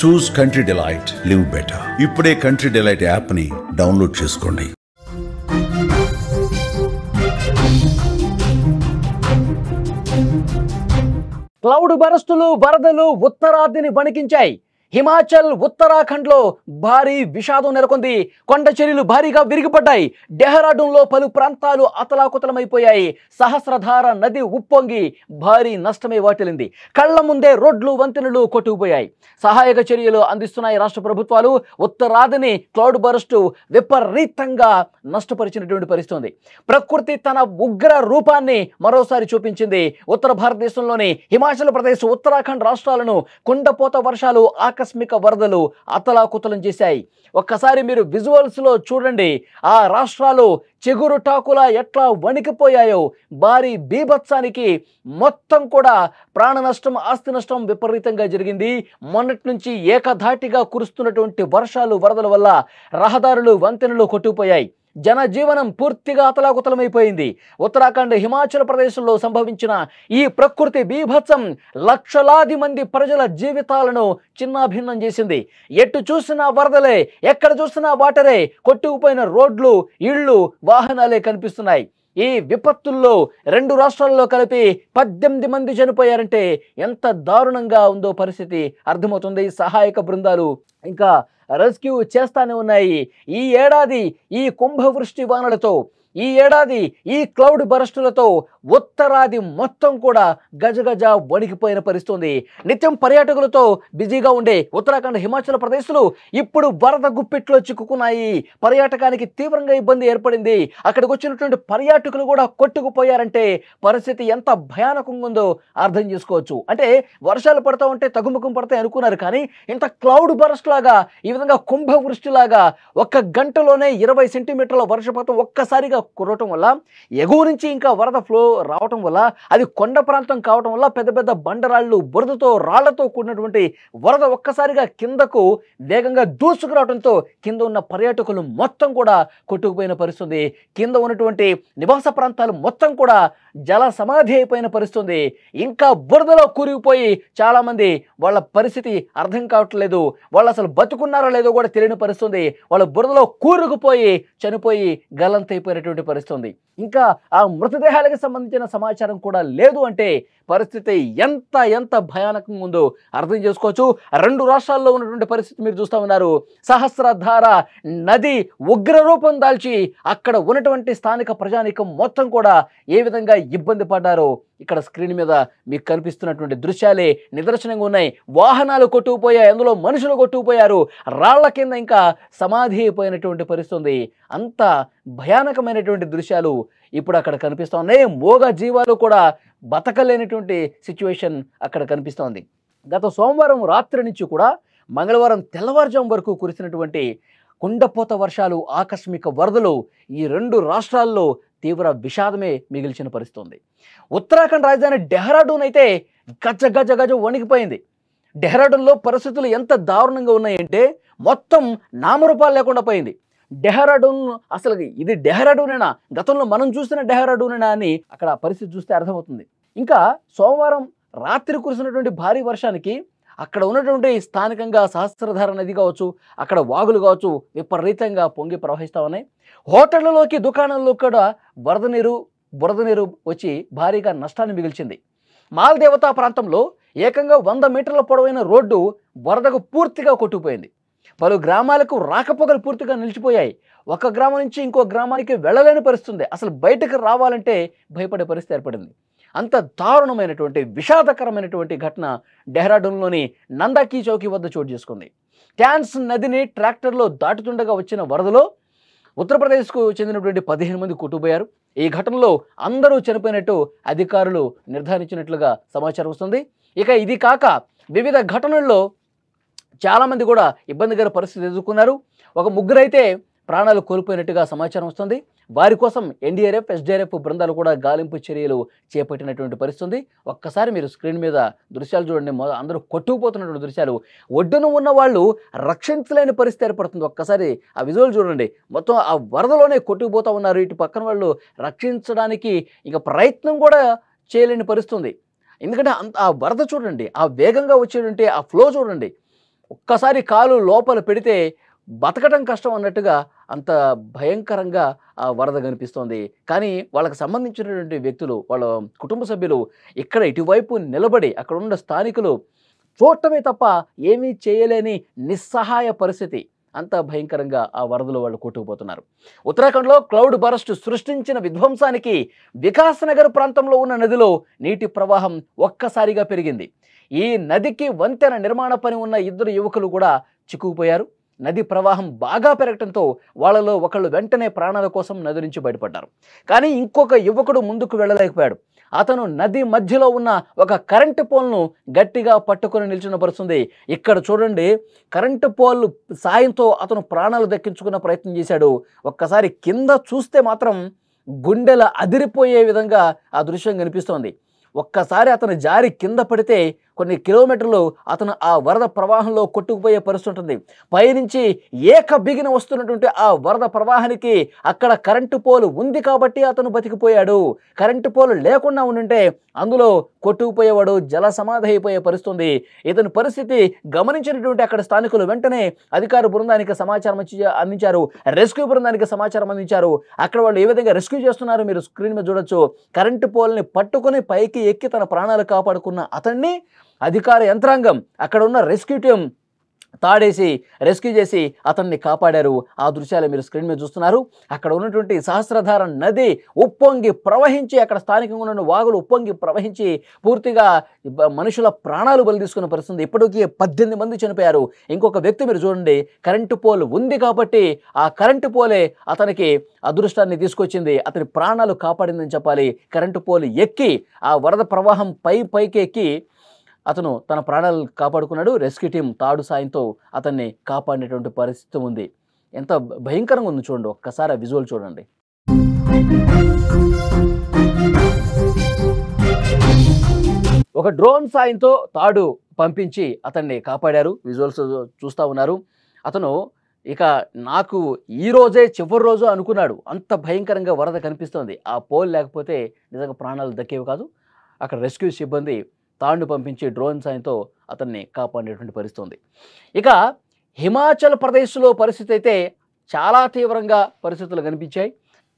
చూస్ country delight, live better. ఇప్పుడే country delight app ని download చేసుకోండి. క్లౌడ్ బరస్టులు, వరదలు ఉత్తరాదిని వణికించాయి. హిమాచల్, ఉత్తరాఖండ్లో భారీ విషాదం నెలకొంది. కొండ చర్యలు భారీగా విరిగిపడ్డాయి. డెహ్రాడూన్లో పలు ప్రాంతాలు అతలాకుతలమైపోయాయి. సహస్రధార నది ఉప్పొంగి భారీ నష్టమే వాటిల్లింది. కళ్ల ముందే రోడ్లు, వంతెనలు కొట్టుకుపోయాయి. సహాయక చర్యలు అందిస్తున్నాయి రాష్ట్ర ప్రభుత్వాలు. ఉత్తరాదిని క్లౌడ్ బరస్టు విపరీతంగా నష్టపరిచినటువంటి పరిస్థితి. ప్రకృతి తన ఉగ్ర రూపాన్ని మరోసారి చూపించింది. ఉత్తర భారతదేశంలోని హిమాచల్ ప్రదేశ్, ఉత్తరాఖండ్ రాష్ట్రాలను కుండపోత వర్షాలు, ఆకస్మిక వరదలు అతలాకుతలం చేశాయి. ఒక్కసారి మీరు విజువల్స్ లో చూడండి. ఆ రాష్ట్రాలు చెగురుటాకులా ఎట్లా వణికిపోయాయో. భారీ బీభత్సానికి మొత్తం కూడా ప్రాణ నష్టం, ఆస్తి నష్టం విపరీతంగా జరిగింది. మొన్నటి నుంచి ఏకధాటిగా కురుస్తున్నటువంటి వర్షాలు, వరదల వల్ల రహదారులు, వంతెనలు కొట్టుకుపోయాయి. జనజీవనం పూర్తిగా అతలాకుతలమైపోయింది. ఉత్తరాఖండ్, హిమాచల్ ప్రదేశ్లో సంభవించిన ఈ ప్రకృతి బీభత్సం లక్షలాది మంది ప్రజల జీవితాలను చిన్నాభిన్నం చేసింది. ఎటు చూసినా వరదలే, ఎక్కడ చూసినా వాటరే. కొట్టుకుపోయిన రోడ్లు, ఇళ్ళు, వాహనాలే కనిపిస్తున్నాయి. ఈ విపత్తుల్లో 2 రాష్ట్రాల్లో కలిపి 18 మంది చనిపోయారంటే ఎంత దారుణంగా ఉందో పరిస్థితి అర్థమవుతుంది. సహాయక బృందాలు ఇంకా రెస్క్యూ చేస్తానే ఉన్నాయి. ఈ ఏడాది ఈ కుంభవృష్టి వానలతో, ఈ ఏడాది ఈ క్లౌడ్ బరస్టులతో ఉత్తరాది మొత్తం కూడా గజగజ వణికిపోయిన పరిస్థితి. నిత్యం పర్యాటకులతో బిజీగా ఉండే ఉత్తరాఖండ్, హిమాచల్ ప్రదేశ్లు ఇప్పుడు వరద గుప్పిట్లో చిక్కుకున్నాయి. పర్యాటకానికి తీవ్రంగా ఇబ్బంది ఏర్పడింది. అక్కడికి వచ్చినటువంటి పర్యాటకులు కూడా కొట్టుకుపోయారంటే పరిస్థితి ఎంత భయానకంగా ఉందో అర్థం చేసుకోవచ్చు. అంటే వర్షాలు పడతా ఉంటే తగ్గుముఖం పడతాయి అనుకున్నారు, కానీ ఇంత క్లౌడ్ బరస్ట్ లాగా, ఈ విధంగా కుంభవృష్టిలాగా 1 గంటలోనే 20 సెంటీమీటర్ల వర్షపాతం ఒక్కసారిగా కురవటం వల్ల, ఎగువ నుంచి ఇంకా వరద ఫ్లో రావటం వల్ల, అది కొండ ప్రాంతం కావటం వల్ల పెద్ద పెద్ద బండరాళ్ళు, బురదతో, రాళ్లతో కూడినటువంటి వరద ఒక్కసారిగా కిందకు వేగంగా దూసుకురావడంతో కింద ఉన్న పర్యాటకులు మొత్తం కూడా కొట్టుకుపోయిన పరిస్థితి. కింద ఉన్నటువంటి నివాస ప్రాంతాలు మొత్తం కూడా జల సమాధి అయిపోయిన పరిస్థితి. ఇంకా బురదలో కూరుకుపోయి చాలా మంది, వాళ్ళ పరిస్థితి అర్థం కావట్లేదు. వాళ్ళు అసలు బతుకున్నారో లేదో కూడా తెలియని పరిస్థితి. వాళ్ళ బురదలో కూరుకుపోయి చనిపోయి గల్లంతైపోయినటువంటి పరిస్థితి. ఇంకా ఆ మృతదేహాలకు సంబంధించిన సమాచారం కూడా లేదు. అంటే పరిస్థితి ఎంత భయానకంగా ఉందో అర్థం చేసుకోవచ్చు. 2 రాష్ట్రాల్లో ఉన్నటువంటి పరిస్థితి మీరు చూస్తూ ఉన్నారు. సహస్రధార నది ఉగ్రరూపం దాల్చి అక్కడ ఉన్నటువంటి స్థానిక ప్రజానీకం మొత్తం కూడా ఏ విధంగా ఇబ్బంది పడ్డారో ఇక్కడ స్క్రీన్ మీద మీకు కనిపిస్తున్నటువంటి దృశ్యాలే నిదర్శనంగా ఉన్నాయి. వాహనాలు కొట్టుకుపోయాయి, అందులో మనుషులు కొట్టుకుపోయారు, రాళ్ల కింద ఇంకా సమాధి అయిపోయినటువంటి పరిస్థితి. అంత భయానకమైనటువంటి దృశ్యాలు ఇప్పుడు అక్కడ కనిపిస్తూ ఉన్నాయి. మోగ జీవాలు కూడా బతకలేనటువంటి సిచ్యువేషన్ అక్కడ కనిపిస్తోంది. గత సోమవారం రాత్రి నుంచి కూడా మంగళవారం తెల్లవారుజాము వరకు కురిసినటువంటి కుండపోత వర్షాలు, ఆకస్మిక వరదలు ఈ 2 రాష్ట్రాల్లో తీవ్ర విషాదమే మిగిల్చిన పరిస్థితి. ఉత్తరాఖండ్ రాజధాని డెహ్రాడూన్ అయితే గజ వణికిపోయింది. డెహ్రాడూన్లో పరిస్థితులు ఎంత దారుణంగా ఉన్నాయంటే మొత్తం నామరూపాలు లేకుండా పోయింది. డెహ్రాడూన్ అసలు ఇది డెహ్రాడూనేనా, గతంలో మనం చూసిన డెహ్రాడూనేనా అని అక్కడ పరిస్థితి చూస్తే అర్థమవుతుంది. ఇంకా సోమవారం రాత్రి కురిసినటువంటి భారీ వర్షానికి అక్కడ ఉన్నటువంటి స్థానికంగా సహస్రధార నది కావచ్చు, అక్కడ వాగులు కావచ్చు విపరీతంగా పొంగి ప్రవహిస్తూ ఉన్నాయి. హోటళ్లలోకి, దుకాణాల్లో కూడా బురద నీరు వచ్చి భారీగా నష్టాన్ని మిగిల్చింది. మాల్దేవతా ప్రాంతంలో ఏకంగా 100 మీటర్ల పొడవైన రోడ్డు వరదకు పూర్తిగా కొట్టుకుపోయింది. పలు గ్రామాలకు రాకపోకలు పూర్తిగా నిలిచిపోయాయి. ఒక గ్రామం నుంచి ఇంకో గ్రామానికి వెళ్ళలేని పరిస్థితి. అసలు బయటకు రావాలంటే భయపడే పరిస్థితి ఏర్పడింది. అంత దారుణమైనటువంటి విషాదకరమైనటువంటి ఘటన డెహ్రాడూన్లోని నందాకీ చౌకీ వద్ద చోటు చేసుకుంది. ట్యాన్స్ నదిని ట్రాక్టర్లో దాటుతుండగా వచ్చిన వరదలో ఉత్తరప్రదేశ్కు చెందినటువంటి 15 మంది కొట్టుకుపోయారు. ఈ ఘటనలో అందరూ చనిపోయినట్టు అధికారులు నిర్ధారించినట్లుగా సమాచారం వస్తుంది. ఇక ఇది కాక వివిధ ఘటనల్లో చాలామంది కూడా ఇబ్బందికర పరిస్థితి ఎదుర్కొన్నారు. ఒక 3 అయితే ప్రాణాలు కోల్పోయినట్టుగా సమాచారం వస్తుంది. వారి కోసం ఎన్డీఆర్ఎఫ్, ఎస్డీఆర్ఎఫ్ బృందాలు కూడా గాలింపు చర్యలు చేపట్టినటువంటి పరిస్థితి. ఒక్కసారి మీరు స్క్రీన్ మీద దృశ్యాలు చూడండి. అందరూ కొట్టుకుపోతున్నటువంటి దృశ్యాలు. ఒడ్డున ఉన్న వాళ్ళు రక్షించలేని పరిస్థితి ఏర్పడుతుంది. ఒక్కసారి ఆ విజువల్ చూడండి. మొత్తం ఆ వరదలోనే కొట్టుకుపోతూ ఉన్నారు. ఇటు పక్కన వాళ్ళు రక్షించడానికి ఇక ప్రయత్నం కూడా చేయలేని పరిస్థితి. ఎందుకంటే ఆ వరద చూడండి, ఆ వేగంగా వచ్చేటువంటి ఆ ఫ్లో చూడండి. ఒక్కసారి కాలు లోపల పెడితే బతకటం కష్టం అన్నట్టుగా అంత భయంకరంగా ఆ వరద కనిపిస్తోంది. కానీ వాళ్ళకి సంబంధించినటువంటి వ్యక్తులు, వాళ్ళ కుటుంబ సభ్యులు ఇక్కడ ఇటువైపు నిలబడి అక్కడ ఉన్న స్థానికులు చూడటమే తప్ప ఏమీ చేయలేని నిస్సహాయ పరిస్థితి. అంత భయంకరంగా ఆ వరదలో వాళ్ళు కొట్టుకుపోతున్నారు. ఉత్తరాఖండ్లో క్లౌడ్ బరస్ట్ సృష్టించిన విధ్వంసానికి వికాస్ నగర్ ప్రాంతంలో ఉన్న నదిలో నీటి ప్రవాహం ఒక్కసారిగా పెరిగింది. ఈ నదికి వంతెన నిర్మాణ పని ఉన్న ఇద్దరు యువకులు కూడా చిక్కుకుపోయారు. నది ప్రవాహం బాగా పెరగటంతో వాళ్ళలో ఒకళ్ళు వెంటనే ప్రాణాల కోసం నది నుంచి బయటపడ్డారు. కానీ ఇంకొక యువకుడు ముందుకు వెళ్ళలేకపోయాడు. అతను నది మధ్యలో ఉన్న ఒక కరెంటు పోల్ను గట్టిగా పట్టుకొని నిల్చున్న పరిస్థితుంది. ఇక్కడ చూడండి, కరెంటు పోల్ సాయంతో అతను ప్రాణాలు దక్కించుకున్న ప్రయత్నం చేశాడు. ఒక్కసారి కింద చూస్తే మాత్రం గుండెల అదిరిపోయే విధంగా ఆ దృశ్యం కనిపిస్తోంది. ఒక్కసారి అతను జారి కింద పడితే కొన్ని కిలోమీటర్లు అతను ఆ వరద ప్రవాహంలో కొట్టుకుపోయే పరిస్థితి ఉంటుంది. పైనుంచి ఏక బిగిన వస్తున్నటువంటి ఆ వరద ప్రవాహానికి అక్కడ కరెంటు పోలు ఉంది కాబట్టి అతను బతికిపోయాడు. కరెంటు పోలు లేకుండా ఉండుంటే అందులో కొట్టుకుపోయేవాడు, జల సమాధి అయిపోయే పరిస్థితి. ఇతని పరిస్థితి గమనించినటువంటి అక్కడ స్థానికులు వెంటనే అధికార బృందానికి సమాచారం అందించారు, రెస్క్యూ బృందానికి సమాచారం అందించారు. అక్కడ వాళ్ళు ఏ విధంగా రెస్క్యూ చేస్తున్నారు మీరు స్క్రీన్ మీద చూడొచ్చు. కరెంటు పోల్ని పట్టుకొని పైకి ఎక్కి తన ప్రాణాలు కాపాడుకున్న అతన్ని అధికార యంత్రాంగం, అక్కడ ఉన్న రెస్క్యూ టీం తాడేసి రెస్క్యూ చేసి అతన్ని కాపాడారు. ఆ దృశ్యాలు మీరు స్క్రీన్ మీద చూస్తున్నారు. అక్కడ ఉన్నటువంటి సహస్రధార నది ఉప్పొంగి ప్రవహించి, అక్కడ స్థానికంగా ఉన్న వాగులు ఉప్పొంగి ప్రవహించి పూర్తిగా మనుషుల ప్రాణాలు బలి తీసుకున్న పరిస్థితి. ఇప్పటికీ 18 మంది చనిపోయారు. ఇంకొక వ్యక్తి మీరు చూడండి, కరెంటు పోల్ ఉంది కాబట్టి ఆ కరెంటు పోలే అతనికి అదృష్టాన్ని తీసుకొచ్చింది, అతని ప్రాణాలు కాపాడిందని చెప్పాలి. కరెంటు పోల్ ఎక్కి ఆ వరద ప్రవాహం పైకి ఎక్కి అతను తన ప్రాణాలు కాపాడుకున్నాడు. రెస్క్యూ టీం తాడు సాయంతో అతన్ని కాపాడినటువంటి పరిస్థితి ఉంది. ఎంత భయంకరంగా ఉంది చూడండి, ఒక్కసారి ఆ విజువల్ చూడండి. ఒక డ్రోన్ సాయంతో తాడు పంపించి అతన్ని కాపాడారు. విజువల్స్ చూస్తూ ఉన్నారు. అతను ఇక నాకు ఈ రోజే చివరి రోజు అనుకున్నాడు, అంత భయంకరంగా వరద కనిపిస్తోంది. ఆ పోల్ లేకపోతే నిజంగా ప్రాణాలు దక్కేవి కాదు. అక్కడ రెస్క్యూ సిబ్బంది తాడును పంపించి డ్రోన్ సాయంతో అతన్ని కాపాడేటువంటి పరిస్థితి ఉంది. ఇక హిమాచల్ ప్రదేశ్లో పరిస్థితి అయితే చాలా తీవ్రంగా పరిస్థితులు కనిపించాయి.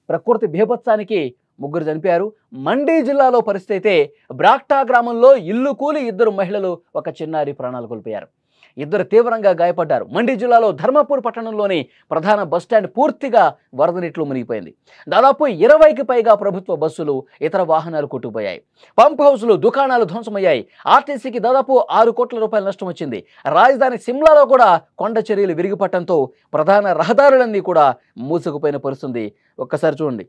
ప్రకృతి బీభత్సానికి 3 చనిపోయారు. మండి జిల్లాలో పరిస్థితి అయితే బ్రాక్టా గ్రామంలో ఇల్లు కూలి 2 మహిళలు, ఒక చిన్నారి ప్రాణాలు కోల్పోయారు. 2 తీవ్రంగా గాయపడ్డారు. మండి జిల్లాలో ధర్మపూర్ పట్టణంలోని ప్రధాన బస్టాండ్ పూర్తిగా వరద నీటిలో మునిగిపోయింది. దాదాపు 20కి పైగా ప్రభుత్వ బస్సులు, ఇతర వాహనాలు కొట్టుకుపోయాయి. పంప్ హౌస్లు, దుకాణాలు ధ్వంసమయ్యాయి. ఆర్టీసీకి దాదాపు 6 కోట్ల రూపాయల నష్టం వచ్చింది. రాజధాని సిమ్లాలో కూడా కొండ చర్యలు విరిగిపట్టడంతో ప్రధాన రహదారులన్నీ కూడా మూసుకుపోయిన పరిస్థితి. ఒక్కసారి చూడండి,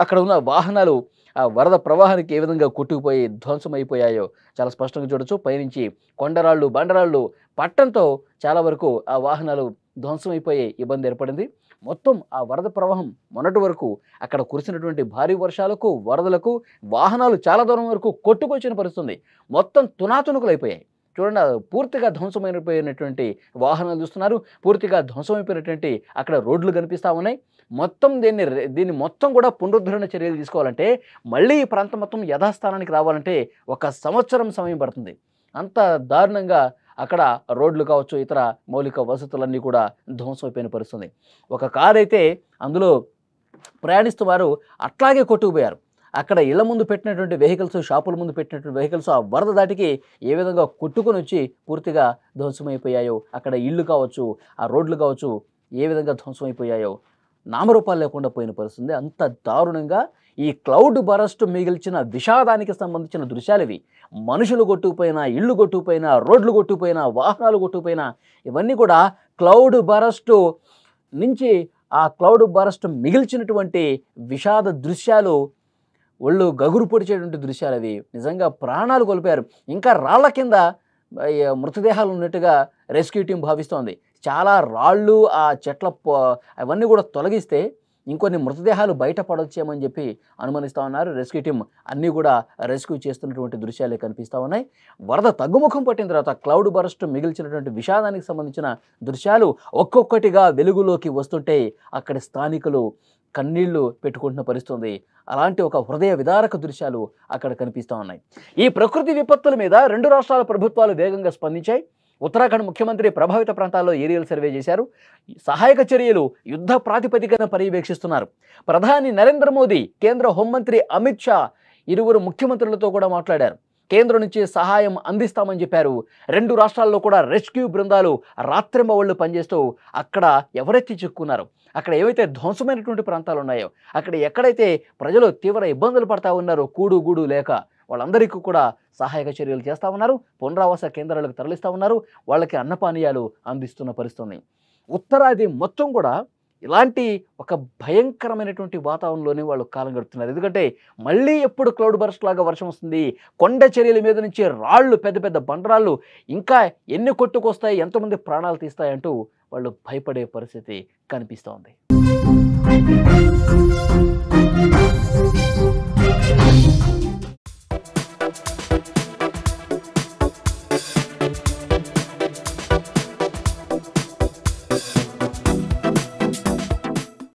అక్కడ ఉన్న వాహనాలు ఆ వరద ప్రవాహానికి ఏ విధంగా కొట్టుకుపోయి ధ్వంసమైపోయాయో చాలా స్పష్టంగా చూడొచ్చు. పైనుంచి కొండరాళ్ళు, బండరాళ్ళు పట్టడంతో చాలా వరకు ఆ వాహనాలు ధ్వంసమైపోయే ఇబ్బంది ఏర్పడింది. మొత్తం ఆ వరద ప్రవాహం మొన్నటి వరకు అక్కడ కురిసినటువంటి భారీ వర్షాలకు, వరదలకు వాహనాలు చాలా దూరం వరకు కొట్టుకొచ్చిన పరిస్థితి. మొత్తం తునాతునుకులైపోయాయి. చూడండి, పూర్తిగా ధ్వంసమైపోయినటువంటి వాహనాలు చూస్తున్నారు. పూర్తిగా ధ్వంసమైపోయినటువంటి అక్కడ రోడ్లు కనిపిస్తూ ఉన్నాయి. మొత్తం దీన్ని మొత్తం కూడా పునరుద్ధరణ చర్యలు తీసుకోవాలంటే, మళ్ళీ ఈ ప్రాంతం మొత్తం యథాస్థానానికి రావాలంటే 1 సంవత్సరం సమయం పడుతుంది. అంత దారుణంగా అక్కడ రోడ్లు కావచ్చు, ఇతర మౌలిక వసతులన్నీ కూడా ధ్వంసమైపోయిన పరిస్థితి. ఒక కారు అయితే అందులో ప్రయాణిస్తూ వారు అట్లాగే కొట్టుకుపోయారు. అక్కడ ఇళ్ల ముందు పెట్టినటువంటి వెహికల్స్, షాపుల ముందు పెట్టినటువంటి వెహికల్స్ ఆ వరద దాటికి ఏ విధంగా కొట్టుకొని వచ్చి పూర్తిగా ధ్వంసమైపోయాయో, అక్కడ ఇళ్ళు కావచ్చు, ఆ రోడ్లు కావచ్చు ఏ విధంగా ధ్వంసమైపోయాయో నామరూపాలు లేకుండా పోయిన పరిస్థితి. అంత దారుణంగా ఈ క్లౌడ్ బరస్ట్ మిగిల్చిన విషాదానికి సంబంధించిన దృశ్యాలు ఇవి. మనుషులు కొట్టుకుపోయినా, ఇళ్ళు కొట్టుకుపోయినా, రోడ్లు కొట్టుకుపోయినా, వాహనాలు కొట్టుకుపోయినా, ఇవన్నీ కూడా క్లౌడ్ బరస్ట్ నుంచి ఆ క్లౌడ్ బరస్ట్ మిగిల్చినటువంటి విషాద దృశ్యాలు, ఒళ్ళు గగురు పొడిచేటువంటి దృశ్యాలు అవి. నిజంగా ప్రాణాలు కోల్పోయారు. ఇంకా రాళ్ల కింద మృతదేహాలు ఉన్నట్టుగా రెస్క్యూ టీం భావిస్తోంది. చాలా రాళ్ళు, ఆ చెట్ల అవన్నీ కూడా తొలగిస్తే ఇంకొన్ని మృతదేహాలు బయటపడొచ్చేమని చెప్పి అనుమానిస్తూ ఉన్నారు. రెస్క్యూ టీం అన్నీ కూడా రెస్క్యూ చేస్తున్నటువంటి దృశ్యాలే కనిపిస్తూ ఉన్నాయి. వరద తగ్గుముఖం పట్టిన తర్వాత క్లౌడ్ బరస్ట్ మిగిల్చినటువంటి విషాదానికి సంబంధించిన దృశ్యాలు ఒక్కొక్కటిగా వెలుగులోకి వస్తుంటే అక్కడి స్థానికులు కన్నీళ్లు పెట్టుకుంటున్న పరిస్థితి. అలాంటి ఒక హృదయ విదారక దృశ్యాలు అక్కడ కనిపిస్తూ ఉన్నాయి. ఈ ప్రకృతి విపత్తుల మీద 2 రాష్ట్రాల ప్రభుత్వాలు వేగంగా స్పందించాయి. ఉత్తరాఖండ్ ముఖ్యమంత్రి ప్రభావిత ప్రాంతాల్లో ఏరియల్ సర్వే చేశారు. సహాయక చర్యలు యుద్ధ ప్రాతిపదికన పర్యవేక్షిస్తున్నారు. ప్రధాని నరేంద్ర మోదీ, కేంద్ర హోంమంత్రి అమిత్ షా ఇరువురు ముఖ్యమంత్రులతో కూడా మాట్లాడారు. కేంద్రం నుంచి సహాయం అందిస్తామని చెప్పారు. 2 రాష్ట్రాల్లో కూడా రెస్క్యూ బృందాలు రాత్రింబవళ్లు పనిచేస్తూ అక్కడ ఎవరైతే చిక్కుకున్నారో, అక్కడ ఏవైతే ధ్వంసమైనటువంటి ప్రాంతాలు ఉన్నాయో, అక్కడ ఎక్కడైతే ప్రజలు తీవ్ర ఇబ్బందులు పడతా ఉన్నారో కూడు గూడు లేక, వాళ్ళందరికీ కూడా సహాయక చర్యలు చేస్తూ ఉన్నారు. పునరావాస కేంద్రాలకు తరలిస్తూ ఉన్నారు. వాళ్ళకి అన్నపానీయాలు అందిస్తున్న పరిస్థితుంది. ఉత్తరాది మొత్తం కూడా ఇలాంటి ఒక భయంకరమైనటువంటి వాతావరణంలోనే వాళ్ళు కాలం గడుపుతున్నారు. ఎందుకంటే మళ్ళీ ఎప్పుడు క్లౌడ్ బర్స్ట్ లాగా వర్షం వస్తుంది, కొండ చర్యల మీద నుంచి రాళ్ళు, పెద్ద పెద్ద బండరాళ్ళు ఇంకా ఎన్ని కొట్టుకొస్తాయి, ఎంతమంది ప్రాణాలు తీస్తాయంటూ వాళ్ళు భయపడే పరిస్థితి కనిపిస్తోంది.